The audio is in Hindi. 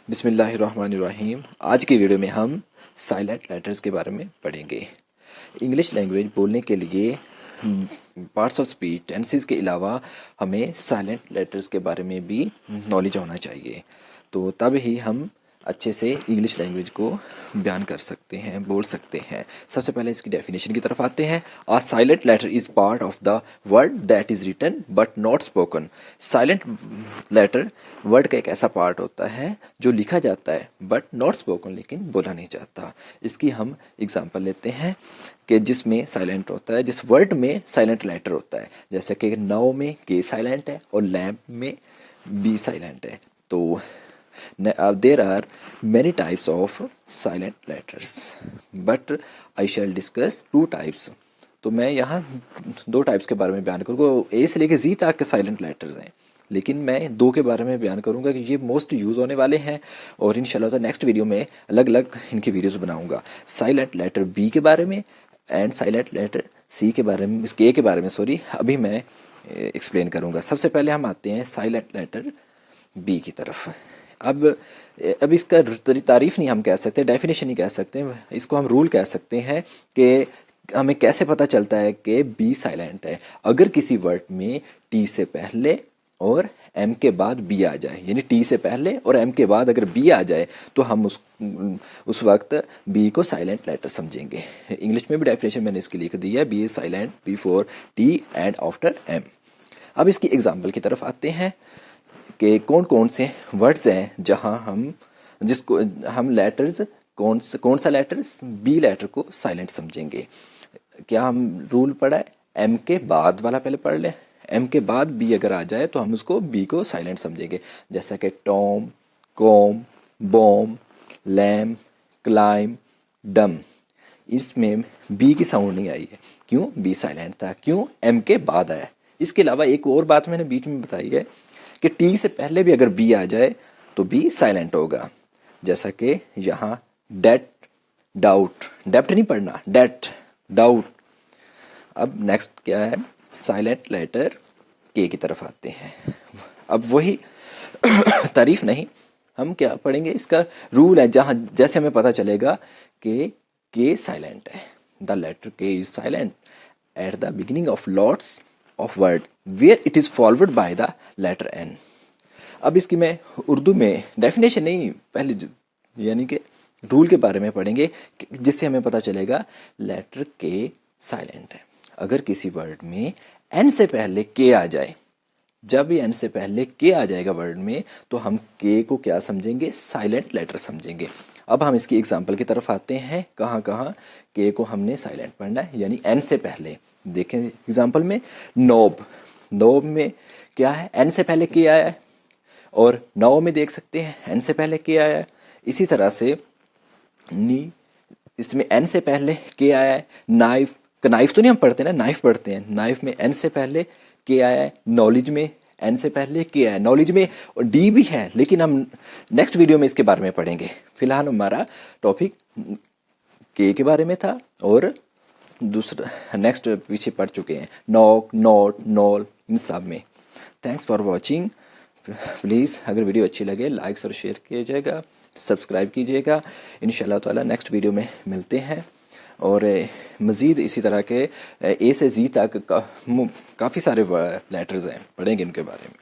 बिस्मिल्लाहिर्रहमानिर्रहीम। आज की वीडियो में हम साइलेंट लेटर्स के बारे में पढ़ेंगे। इंग्लिश लैंग्वेज बोलने के लिए पार्ट्स ऑफ स्पीच टेंसेस के अलावा हमें साइलेंट लेटर्स के बारे में भी नॉलेज होना चाहिए, तो तब ही हम अच्छे से इंग्लिश लैंग्वेज को बयान कर सकते हैं, बोल सकते हैं। सबसे पहले इसकी डेफिनेशन की तरफ आते हैं। A silent letter is part of the word that is written but not spoken. Silent letter word का एक ऐसा पार्ट होता है जो लिखा जाता है बट नॉट स्पोकन, लेकिन बोला नहीं जाता। इसकी हम एग्जांपल लेते हैं कि जिसमें साइलेंट होता है, जिस वर्ड में साइलेंट लेटर होता है, जैसे कि नाउ में के साइलेंट है और लैम्प में बी साइलेंट है। तो there are many types of silent letters but I shall discuss two types। तो मैं यहाँ दो टाइप्स के बारे में बयान करूँगा। ए से लेके जी तक के साइलेंट लेटर्स हैं, लेकिन मैं दो के बारे में बयान करूँगा कि ये मोस्ट यूज़ होने वाले हैं, और इंशाल्लाह तो नेक्स्ट वीडियो में अलग अलग इनकी वीडियोस बनाऊँगा। साइलेंट लेटर बी के बारे में एंड साइलेंट लेटर सी के बारे में, इसके ए के बारे में सॉरी, अभी मैं एक्सप्लेन करूँगा। सबसे पहले हम आते हैं साइलेंट लेटर बी की तरफ। अब इसका तारीफ नहीं हम कह सकते, डेफिनेशन नहीं कह सकते, इसको हम रूल कह सकते हैं कि हमें कैसे पता चलता है कि बी साइलेंट है। अगर किसी वर्ड में टी से पहले और एम के बाद बी आ जाए, यानी टी से पहले और एम के बाद अगर बी आ जाए, तो हम उस वक्त बी को साइलेंट लेटर समझेंगे। इंग्लिश में भी डेफिनेशन मैंने इसकी लिख दी है, B is silent before T and after M. अब इसकी एग्जाम्पल की तरफ आते हैं कि कौन कौन से वर्ड्स हैं जहां जिसको हम लेटर्स कौन सा लेटर बी लेटर को साइलेंट समझेंगे। क्या हम रूल पढ़ा है, एम के बाद वाला पहले पढ़ लें। एम के बाद बी अगर आ जाए तो हम उसको बी को साइलेंट समझेंगे, जैसा कि tomb, comb, bomb, lamb, climb, dumb. इसमें बी की साउंड नहीं आई है, क्यों? बी साइलेंट था, क्यों? एम के बाद आया। इसके अलावा एक और बात मैंने बीच में बताई है कि टी से पहले भी अगर बी आ जाए तो बी साइलेंट होगा, जैसा कि यहाँ डेट, डाउट, डेप्ट नहीं पढ़ना, डेट, डाउट। अब नेक्स्ट क्या है, साइलेंट लेटर के की तरफ आते हैं। अब वही तारीफ नहीं, हम क्या पढ़ेंगे, इसका रूल है, जहाँ जैसे हमें पता चलेगा कि के साइलेंट है। The letter K is silent at the beginning of lots of word where it is followed by the letter N. अब इसकी मैं उर्दू में डेफिनेशन नहीं, पहले यानी कि रूल के बारे में पढ़ेंगे, जिससे हमें पता चलेगा लेटर के साइलेंट है। अगर किसी वर्ड में एन से पहले के आ जाए, जब भी एन से पहले के आ जाएगा वर्ड में, तो हम के को क्या समझेंगे? साइलेंट लेटर समझेंगे। अब हम इसकी एग्जांपल की तरफ आते हैं। कहाँ कहाँ के को हमने साइलेंट पढ़ना है, यानी एन से पहले। देखें एग्जांपल में, नोब, नोब में क्या है, एन से पहले के आया है, और नाव में देख सकते हैं एन से पहले के आया है। इसी तरह से नी, इसमें एन से पहले के आया है। नाइफ, नाइफ तो नहीं हम पढ़ते ना, नाइफ पढ़ते हैं, नाइफ में एन से पहले के आया है। नॉलेज में एन से पहले के आया है, नॉलेज में डी भी है, लेकिन हम नेक्स्ट वीडियो में इसके बारे में पढ़ेंगे। फिलहाल हमारा टॉपिक के बारे में था, और दूसरा नेक्स्ट पीछे पढ़ चुके हैं, नॉक, नॉट, नॉल, इन सब में। Thanks for watching. प्लीज़ अगर वीडियो अच्छी लगे लाइक्स और शेयर कीजिएगा, सब्सक्राइब कीजिएगा। इंशाल्लाह ताला नेक्स्ट वीडियो में मिलते हैं, और मज़ीद इसी तरह के ए से जी तक काफ़ी सारे लेटर्स हैं, पढ़ेंगे इनके बारे में।